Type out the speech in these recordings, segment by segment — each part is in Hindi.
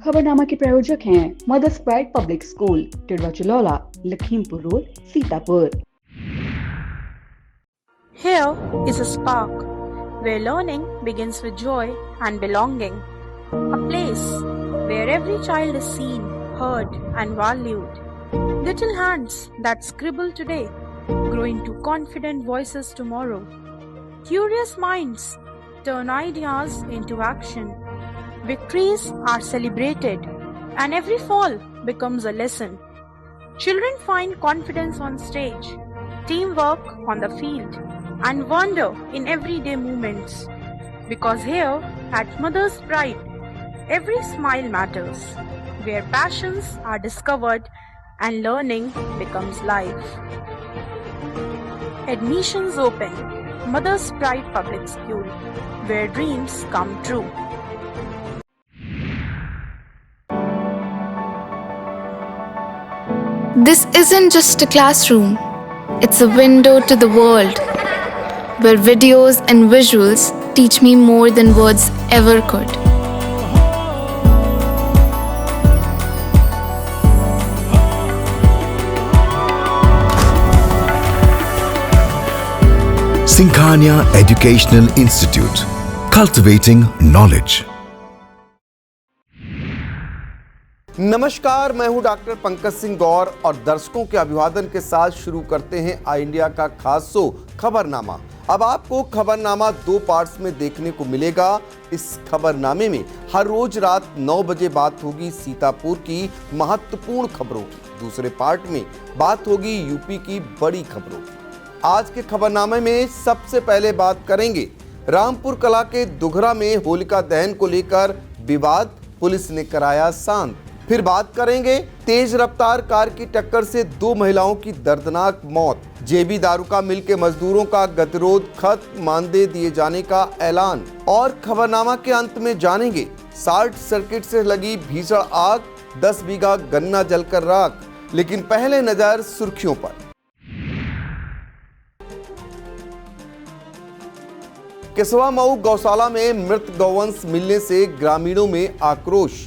खबरनामा के प्रायोजक हैं Mother's Pride Public School, Tirwachalaula, Lakhimpur Road, Sitapur. Here is a spark where learning begins with joy and belonging. A place where every child is seen, heard, and valued. Little hands that scribble today grow into confident voices tomorrow. Curious minds turn ideas into action. Victories are celebrated, and every fall becomes a lesson. Children find confidence on stage, teamwork on the field, and wonder in everyday moments. Because here at Mother's Pride, every smile matters, where passions are discovered and learning becomes life. Admissions open. Mother's Pride Public School, where dreams come true. This isn't just a classroom, it's a window to the world, where videos and visuals teach me more than words ever could. Sinkhania Educational Institute, cultivating knowledge. नमस्कार, मैं हूं डॉक्टर पंकज सिंह गौर और दर्शकों के अभिवादन के साथ शुरू करते हैं आई इंडिया का खास शो खबरनामा। अब आपको खबरनामा 2 पार्ट्स में देखने को मिलेगा। इस खबरनामे में हर रोज रात 9 बजे बात होगी सीतापुर की महत्वपूर्ण खबरों की। दूसरे पार्ट में बात होगी यूपी की बड़ी खबरों की। आज के खबरनामे में सबसे पहले बात करेंगे रामपुर कला के दुघरा में होलिका दहन को लेकर विवाद, पुलिस ने कराया शांत। फिर बात करेंगे तेज रफ्तार कार की टक्कर से 2 महिलाओं की दर्दनाक मौत। जेबी दारूका मिल के मजदूरों का गतिरोध खत्म, मानदेय दिए जाने का ऐलान। और खबरनामा के अंत में जानेंगे शॉर्ट सर्किट से लगी भीषण आग, 10 बीघा गन्ना जलकर राख। लेकिन पहले नजर सुर्खियों पर। केसवा मऊ गौशाला में मृत गौवंश मिलने से ग्रामीणों में आक्रोश।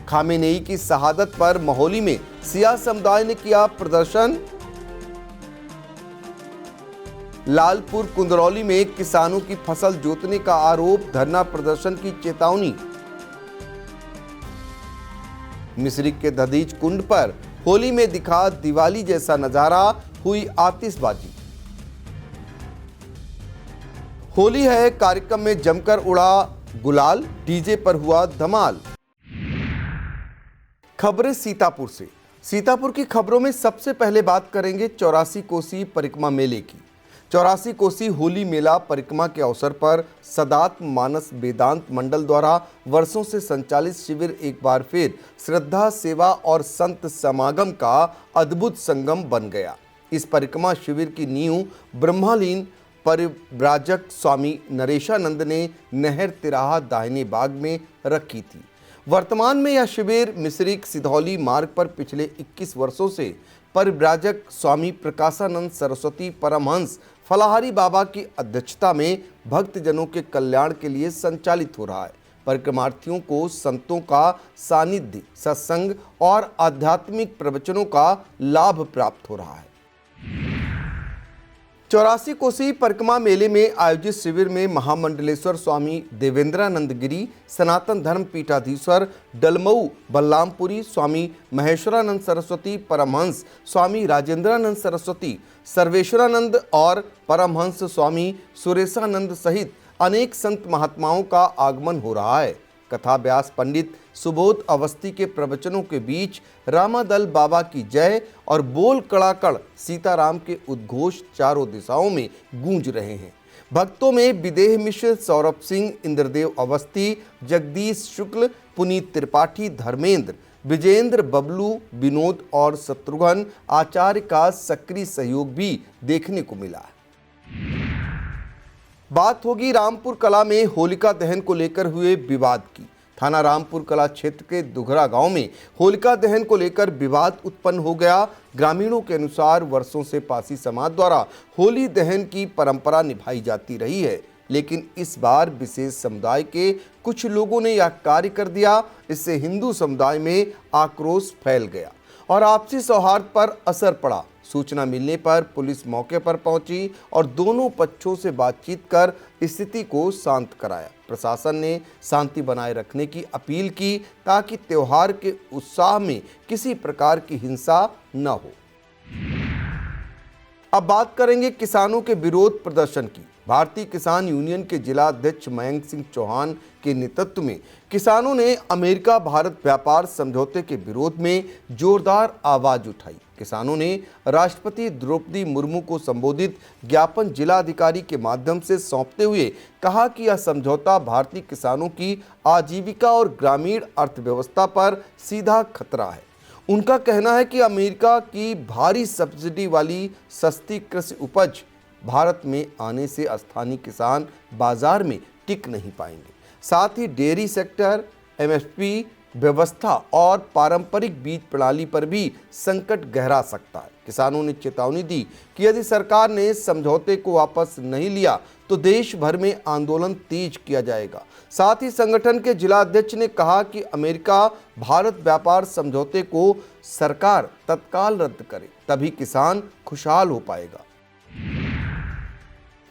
खामेनेई की शहादत पर मोहाली में सिया समुदाय ने किया प्रदर्शन। लालपुर कुंदरौली में किसानों की फसल जोतने का आरोप, धरना प्रदर्शन की चेतावनी। मिश्रिक के दधीच कुंड पर होली में दिखा दिवाली जैसा नजारा, हुई आतिशबाजी। होली है कार्यक्रम में जमकर उड़ा गुलाल, डीजे पर हुआ धमाल। खबरें सीतापुर से। सीतापुर की खबरों में सबसे पहले बात करेंगे 84 कोसी परिक्रमा मेले की। 84 कोसी होली मेला परिक्रमा के अवसर पर सदात्म मानस वेदांत मंडल द्वारा वर्षों से संचालित शिविर एक बार फिर श्रद्धा, सेवा और संत समागम का अद्भुत संगम बन गया। इस परिक्रमा शिविर की नींव ब्रह्मलीन परिव्राजक स्वामी नरेशानंद ने नहर तिराहा दाहिने बाग में रखी थी। वर्तमान में यह शिविर मिश्रिक सिधौली मार्ग पर पिछले 21 वर्षों से परिव्राजक स्वामी प्रकाशानंद सरस्वती परमहंस फलाहारी बाबा की अध्यक्षता में भक्तजनों के कल्याण के लिए संचालित हो रहा है। परिक्रमार्थियों को संतों का सानिध्य, सत्संग और आध्यात्मिक प्रवचनों का लाभ प्राप्त हो रहा है। 84 कोसी परिक्रमा मेले में आयोजित शिविर में महामंडलेश्वर स्वामी देवेंद्रानंद गिरी, सनातन धर्म पीठाधीश्वर डलमऊ बलरामपुरी, स्वामी महेश्वरानंद सरस्वती परमहंस, स्वामी राजेंद्रानंद सरस्वती, सर्वेश्वरानंद और परमहंस स्वामी सुरेशानंद सहित अनेक संत महात्माओं का आगमन हो रहा है। कथा व्यास पंडित सुबोध अवस्थी के प्रवचनों के बीच रामादल बाबा की जय और बोल कड़ाकड़ सीताराम के उद्घोष चारों दिशाओं में गूंज रहे हैं। भक्तों में विदेह मिश्र, सौरभ सिंह, इंद्रदेव अवस्थी, जगदीश शुक्ल, पुनीत त्रिपाठी, धर्मेंद्र, विजेंद्र, बबलू, विनोद और शत्रुघ्न आचार्य का सक्रिय सहयोग भी देखने को मिला। बात होगी रामपुर कला में होलिका दहन को लेकर हुए विवाद की। थाना रामपुर कला क्षेत्र के दुघरा गांव में होलिका दहन को लेकर विवाद उत्पन्न हो गया। ग्रामीणों के अनुसार वर्षों से पासी समाज द्वारा होली दहन की परंपरा निभाई जाती रही है। लेकिन इस बार विशेष समुदाय के कुछ लोगों ने यह कार्य कर दिया। इससे हिंदू समुदाय में आक्रोश फैल गया और आपसी सौहार्द पर असर पड़ा। सूचना मिलने पर पुलिस मौके पर पहुंची और दोनों पक्षों से बातचीत कर स्थिति को शांत कराया। प्रशासन ने शांति बनाए रखने की अपील की ताकि त्योहार के उत्साह में किसी प्रकार की हिंसा न हो। अब बात करेंगे किसानों के विरोध प्रदर्शन की। भारतीय किसान यूनियन के जिला अध्यक्ष मयंक सिंह चौहान के नेतृत्व में किसानों ने अमेरिका भारत व्यापार समझौते के विरोध में जोरदार आवाज उठाई। किसानों ने राष्ट्रपति द्रौपदी मुर्मू को संबोधित ज्ञापन जिलाधिकारी के माध्यम से सौंपते हुए कहा कि यह समझौता भारतीय किसानों की आजीविका और ग्रामीण अर्थव्यवस्था पर सीधा खतरा है। उनका कहना है कि अमेरिका की भारी सब्सिडी वाली सस्ती कृषि उपज भारत में आने से स्थानीय किसान बाजार में टिक नहीं पाएंगे। साथ ही डेयरी सेक्टर, एमएसपी व्यवस्था और पारंपरिक बीज प्रणाली पर भी संकट गहरा सकता है। किसानों ने चेतावनी दी कि यदि सरकार ने समझौते को वापस नहीं लिया तो देश भर में आंदोलन तेज किया जाएगा। साथ ही संगठन के जिला अध्यक्ष ने कहा कि अमेरिका भारत व्यापार समझौते को सरकार तत्काल रद्द करे, तभी किसान खुशहाल हो पाएगा।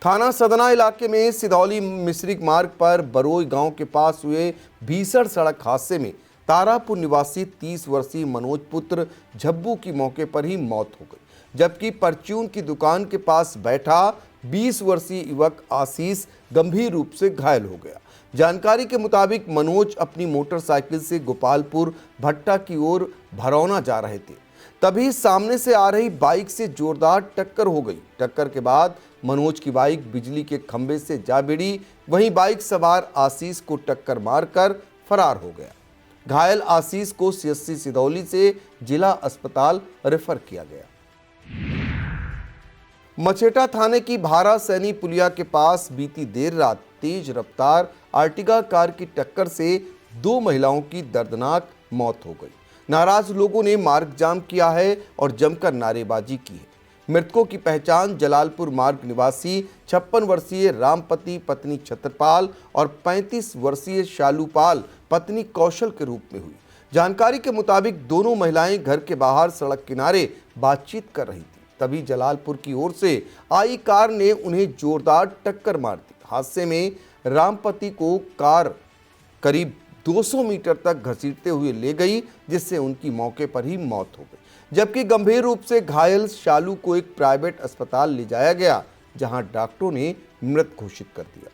थाना सदना इलाके में सिधौली मिश्रिक मार्ग पर बरोई गांव के पास हुए भीषण सड़क हादसे में तारापुर निवासी 30 वर्षीय मनोज पुत्र झब्बू की मौके पर ही मौत हो गई, जबकि परचून की दुकान के पास बैठा 20 वर्षीय युवक आशीष गंभीर रूप से घायल हो गया। जानकारी के मुताबिक मनोज अपनी मोटरसाइकिल से गोपालपुर भट्टा की ओर भरौना जा रहे थे, तभी सामने से आ रही बाइक से जोरदार टक्कर हो गई। टक्कर के बाद मनोज की बाइक बिजली के खंभे से जा भिड़ी, वहीं बाइक सवार आशीष को टक्कर मारकर फरार हो गया। घायल आशीष को सीएससी सिधौली से जिला अस्पताल रेफर किया गया। मछेटा थाने की भारा सैनी पुलिया के पास बीती देर रात तेज रफ्तार आर्टिगा कार की टक्कर से 2 महिलाओं की दर्दनाक मौत हो गई। नाराज लोगों ने मार्ग जाम किया है और जमकर नारेबाजी की है। मृतकों की पहचान जलालपुर मार्ग निवासी 56 वर्षीय रामपति पत्नी छत्रपाल और 35 वर्षीय शालूपाल पत्नी कौशल के रूप में हुई। जानकारी के मुताबिक दोनों महिलाएं घर के बाहर सड़क किनारे बातचीत कर रही थी, तभी जलालपुर की ओर से आई कार ने उन्हें जोरदार टक्कर मार दी। हादसे में रामपति को कार करीब 200 मीटर तक घसीटते हुए ले गई, जिससे उनकी मौके पर ही मौत हो गई, जबकि गंभीर रूप से घायल शालू को एक प्राइवेट अस्पताल ले जाया गया, जहां डॉक्टरों ने मृत घोषित कर दिया।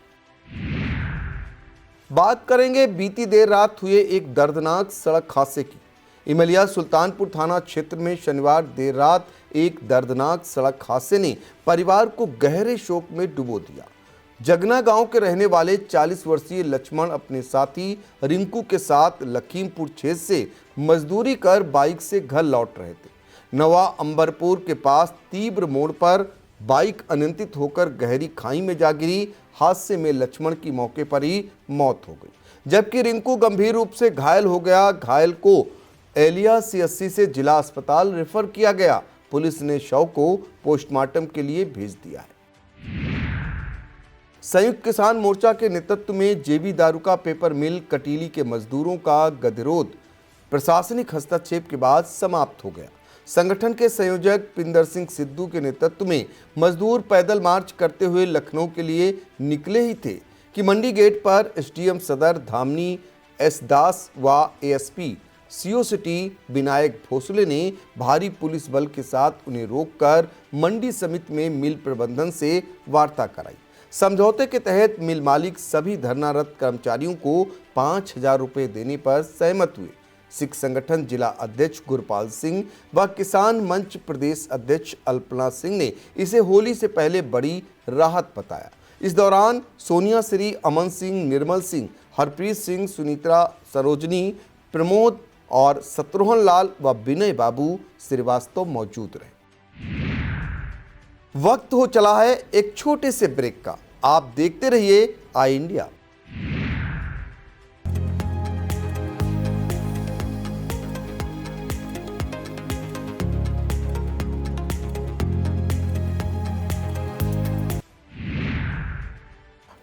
बात करेंगे बीती देर रात हुए एक दर्दनाक सड़क हादसे की। इमलिया सुल्तानपुर थाना क्षेत्र में शनिवार देर रात एक दर्दनाक सड़क हादसे ने परिवार को गहरे शोक में डुबो दिया। जगना गांव के रहने वाले 40 वर्षीय लक्ष्मण अपने साथी रिंकू के साथ लखीमपुर क्षेत्र से मजदूरी कर बाइक से घर लौट रहे थे। नवा अंबरपुर के पास तीव्र मोड़ पर बाइक अनियंत्रित होकर गहरी खाई में जा गिरी। हादसे में लक्ष्मण की मौके पर ही मौत हो गई, जबकि रिंकू गंभीर रूप से घायल हो गया। घायल को एलिया सीएससी से जिला अस्पताल रेफर किया गया। पुलिस ने शव को पोस्टमार्टम के लिए भेज दिया है। संयुक्त किसान मोर्चा के नेतृत्व में जेबी दारुका पेपर मिल कटीली के मजदूरों का गतिरोध प्रशासनिक हस्तक्षेप के बाद समाप्त हो गया। संगठन के संयोजक पिंदर सिंह सिद्धू के नेतृत्व में मजदूर पैदल मार्च करते हुए लखनऊ के लिए निकले ही थे कि मंडी गेट पर एसडीएम सदर धामनी एस दास व ASP CO city Vinayak Bhosale ने भारी पुलिस बल के साथ उन्हें रोककर मंडी समिति में मिल प्रबंधन से वार्ता कराई। समझौते के तहत मिल मालिक सभी धरनारत कर्मचारियों को 5,000 रुपये देने पर सहमत हुए। सिख संगठन जिला अध्यक्ष गुरपाल सिंह व किसान मंच प्रदेश अध्यक्ष अल्पना सिंह ने इसे होली से पहले बड़ी राहत बताया। इस दौरान सोनिया श्री, अमन सिंह, निर्मल सिंह, हरप्रीत सिंह, सुनीता सरोजनी, प्रमोद और शत्रुघ्न लाल व विनय बाबू श्रीवास्तव मौजूद रहे। वक्त हो चला है एक छोटे से ब्रेक का। आप देखते रहिए आई इंडिया।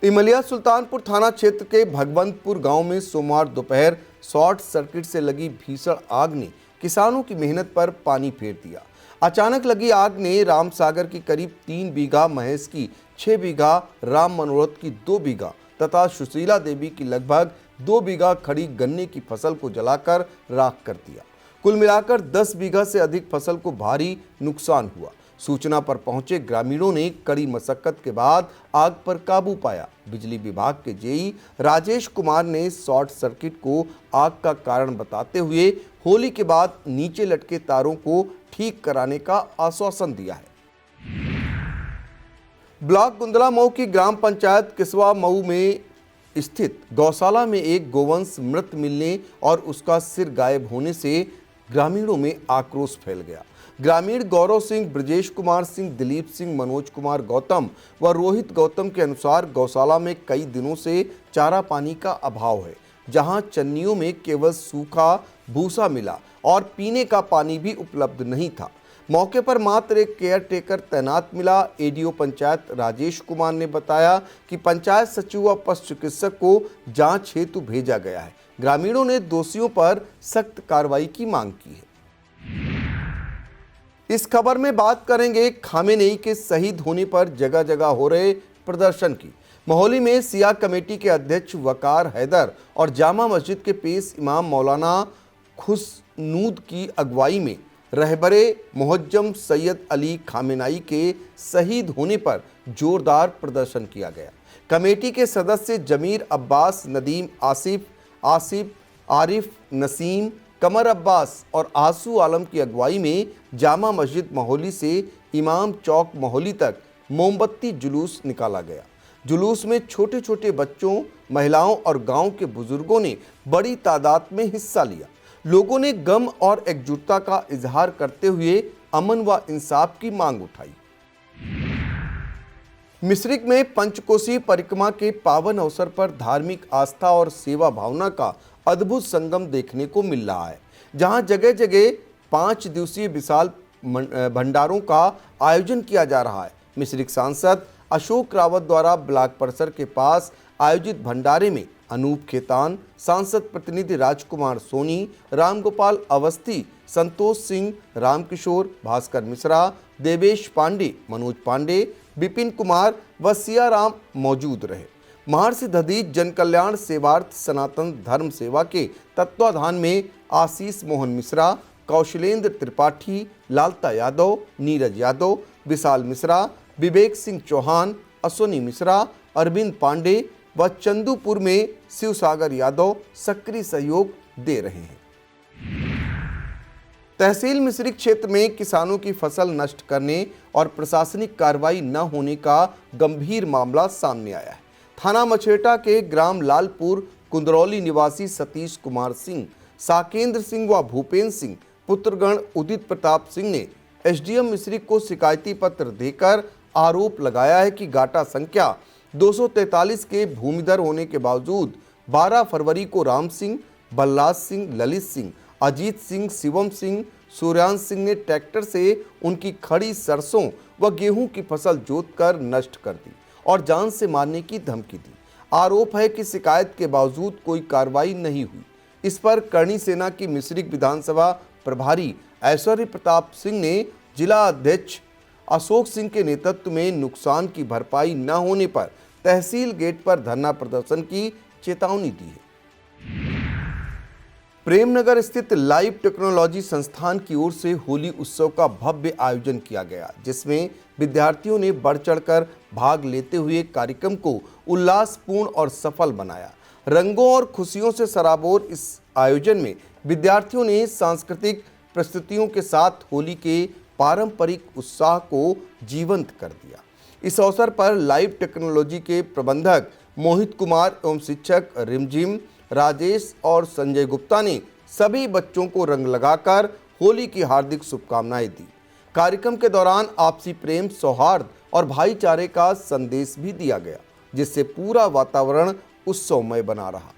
इमलिया सुल्तानपुर थाना क्षेत्र के भगवंतपुर गांव में सोमवार दोपहर शॉर्ट सर्किट से लगी भीषण आग ने किसानों की मेहनत पर पानी फेर दिया। अचानक लगी आग ने रामसागर की करीब 3 बीघा, महेश की 6 बीघा, राम मनोरथ की 2 बीघा तथा सुशीला देवी की लगभग 2 बीघा खड़ी गन्ने की फसल को जलाकर राख कर दिया। कुल मिलाकर 10 बीघा से अधिक फसल को भारी नुकसान हुआ। सूचना पर पहुंचे ग्रामीणों ने कड़ी मशक्कत के बाद आग पर काबू पाया। बिजली विभाग के जेई राजेश कुमार ने शॉर्ट सर्किट को आग का कारण बताते हुए होली के बाद नीचे लटके तारों को ठीक कराने का आश्वासन दिया है। ब्लॉक गुंदला मऊ की ग्राम पंचायत किसवा मऊ में स्थित गौशाला में एक गोवंश मृत मिलने और उसका सिर गायब होने से ग्रामीणों में आक्रोश फैल गया। ग्रामीण गौरव सिंह, ब्रजेश कुमार सिंह, दिलीप सिंह, मनोज कुमार गौतम व रोहित गौतम के अनुसार गौशाला में कई दिनों से चारा पानी का अभाव है, जहां चन्नियों में केवल सूखा भूसा मिला और पीने का पानी भी उपलब्ध नहीं था। मौके पर मात्र एक केयर टेकर तैनात मिला। एडीओ पंचायत राजेश कुमार ने बताया कि पंचायत सचिव व पशु चिकित्सक को जांच हेतु भेजा गया है। ग्रामीणों ने दोषियों पर सख्त कार्रवाई की मांग की है। इस खबर में बात करेंगे खामेनेई के शहीद होने पर जगह जगह हो रहे प्रदर्शन की। मोहाली में सिया कमेटी के अध्यक्ष वकार हैदर और जामा मस्जिद के पेश इमाम मौलाना खुशनूद की अगुवाई में रहबरे मुअज्जम सैयद अली खामेनेई के शहीद होने पर जोरदार प्रदर्शन किया गया। कमेटी के सदस्य जमीर अब्बास, नदीम आसिफ, आरिफ, नसीम, कमर अब्बास और आंसू आलम की अगुवाई में जामा मस्जिद मोहाली से इमाम चौक मोहाली तक मोमबत्ती जुलूस निकाला गया। जुलूस में छोटे छोटे बच्चों, महिलाओं और गांव के बुजुर्गों ने बड़ी तादाद में हिस्सा लिया। लोगों ने गम और एकजुटता का इजहार करते हुए अमन व इंसाफ की मांग उठाई। मिश्रिक में पंचकोसी परिक्रमा के पावन अवसर पर धार्मिक आस्था और सेवा भावना का अद्भुत संगम देखने को मिल रहा है, जहां जगह जगह 5 दिवसीय विशाल भंडारों का आयोजन किया जा रहा है। मिश्रिक सांसद अशोक रावत द्वारा ब्लॉक परिसर के पास आयोजित भंडारे में अनूप खेतान, सांसद प्रतिनिधि राजकुमार सोनी, रामगोपाल अवस्थी, संतोष सिंह, रामकिशोर, भास्कर मिश्रा, देवेश पांडे, मनोज पांडे, विपिन कुमार व सियाराम मौजूद रहे। महर्षि दधीच जन कल्याण सेवार्थ सनातन धर्म सेवा के तत्वाधान में आशीष मोहन मिश्रा, कौशलेंद्र त्रिपाठी, लालता यादव, नीरज यादव, विशाल मिश्रा, विवेक सिंह चौहान, अश्वनी मिश्रा, अरविंद पांडे व चंदूपुर में शिवसागर यादव सक्रिय सहयोग दे रहे हैं। तहसील मिश्रिक क्षेत्र में किसानों की फसल नष्ट करने और प्रशासनिक कार्रवाई न होने का गंभीर मामला सामने आया है। थाना मछेटा के ग्राम लालपुर कुंदरौली निवासी सतीश कुमार सिंह, साकेंद्र सिंह व भूपेंद्र सिंह पुत्रगण उदित प्रताप सिंह ने एसडीएम मिश्रिक को शिकायती पत्र देकर आरोप लगाया है कि गाटा संख्या 243 के भूमिधर होने के बावजूद 12 फरवरी को राम सिंह, बलराज सिंह, ललित सिंह, अजीत सिंह, शिवम सिंह, सूर्यांश सिंह ने ट्रैक्टर से उनकी खड़ी सरसों व गेहूं की फसल जोतकर नष्ट कर दी और जान से मारने की धमकी दी। आरोप है कि शिकायत के बावजूद कोई कार्रवाई नहीं हुई। इस पर करणी सेना की मिश्रिक विधानसभा प्रभारी ऐश्वर्य प्रताप सिंह ने जिला अध्यक्ष अशोक सिंह के नेतृत्व में नुकसान की भरपाई न होने पर तहसील गेट पर धरना प्रदर्शन की चेतावनी दी है। प्रेमनगर स्थित लाइव टेक्नोलॉजी संस्थान की ओर से होली उत्सव का भव्य आयोजन किया गया, जिसमें विद्यार्थियों ने बढ़ चढ़कर भाग लेते हुए कार्यक्रम को उल्लासपूर्ण और सफल बनाया। रंगों और खुशियों से सराबोर इस आयोजन में विद्यार्थियों ने सांस्कृतिक प्रस्तुतियों के साथ होली के पारंपरिक उत्साह को जीवंत कर दिया। इस अवसर पर लाइव टेक्नोलॉजी के प्रबंधक मोहित कुमार एवं शिक्षक रिमझिम, राजेश और संजय गुप्ता ने सभी बच्चों को रंग लगाकर होली की हार्दिक शुभकामनाएं दी। कार्यक्रम के दौरान आपसी प्रेम, सौहार्द और भाईचारे का संदेश भी दिया गया, जिससे पूरा वातावरण उत्सवमय बना रहा।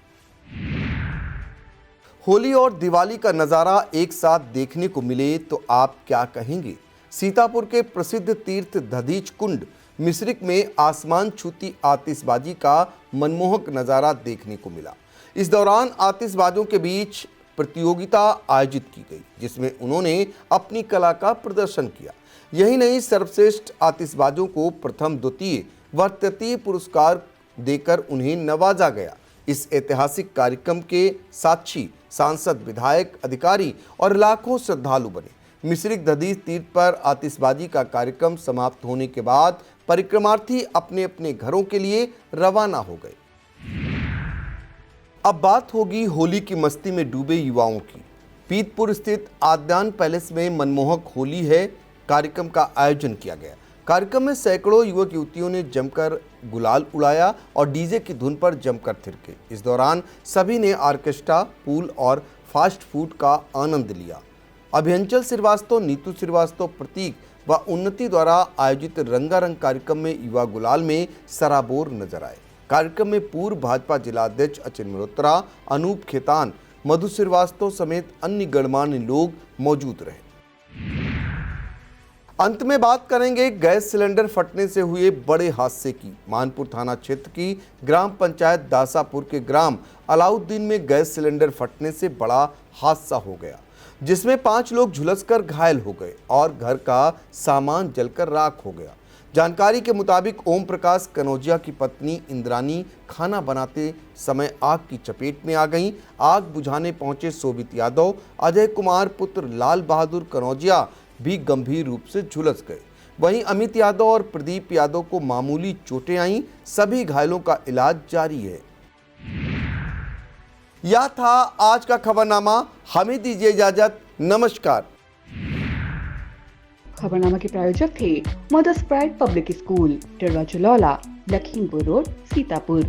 होली और दिवाली का नज़ारा एक साथ देखने को मिले तो आप क्या कहेंगे? सीतापुर के प्रसिद्ध तीर्थ दधीच कुंड मिश्रिक में आसमान छूती आतिशबाजी का मनमोहक नज़ारा देखने को मिला। इस दौरान आतिशबाजों के बीच प्रतियोगिता आयोजित की गई, जिसमें उन्होंने अपनी कला का प्रदर्शन किया। यही नहीं, सर्वश्रेष्ठ आतिशबाजों को प्रथम, द्वितीय व तृतीय पुरस्कार देकर उन्हें नवाजा गया। इस ऐतिहासिक कार्यक्रम के साक्षी सांसद, विधायक, अधिकारी और लाखों श्रद्धालु बने। मिश्रिक दधीच तीर्थ पर आतिशबाजी का कार्यक्रम समाप्त होने के बाद परिक्रमार्थी अपने अपने घरों के लिए रवाना हो गए। अब बात होगी होली की मस्ती में डूबे युवाओं की। पीतपुर स्थित आद्यान पैलेस में मनमोहक होली है कार्यक्रम का आयोजन किया गया। कार्यक्रम में सैकड़ों युवक युवतियों ने जमकर गुलाल उड़ाया और डीजे की धुन पर जमकर थिरके। इस दौरान सभी ने ऑर्केस्ट्रा, पूल और फास्ट फूड का आनंद लिया। अभियंचल श्रीवास्तव, नीतू श्रीवास्तव, प्रतीक व उन्नति द्वारा आयोजित रंगारंग कार्यक्रम में युवा गुलाल में सराबोर नजर आए। कार्यक्रम में पूर्व भाजपा जिलाध्यक्ष अचिन मल्होत्रा, अनूप खेतान, मधु श्रीवास्तव समेत अन्य गणमान्य लोग मौजूद रहे। अंत में बात करेंगे गैस सिलेंडर फटने से हुए बड़े हादसे की। मानपुर थाना क्षेत्र की ग्राम पंचायत दासापुर के ग्राम अलाउद्दीन में गैस सिलेंडर फटने से बड़ा हादसा हो गया, जिसमें 5 लोग झुलसकर घायल हो गए और घर का सामान जलकर राख हो गया। जानकारी के मुताबिक ओम प्रकाश कनौजिया की पत्नी इंद्रानी खाना बनाते समय आग की चपेट में आ गईं। आग बुझाने पहुंचे शोभित यादव, अजय कुमार पुत्र लाल बहादुर कनौजिया भी गंभीर रूप से झुलस गए। वहीं अमित यादव और प्रदीप यादव को मामूली चोटें आईं। सभी घायलों का इलाज जारी है। यह था आज का खबरनामा। हमें दीजिए इजाजत। नमस्कार। खबरनामा के प्रायोजक थे Mother's Pride Public School, Tirwa Chalaula, Lakhimpur Road, Sitapur.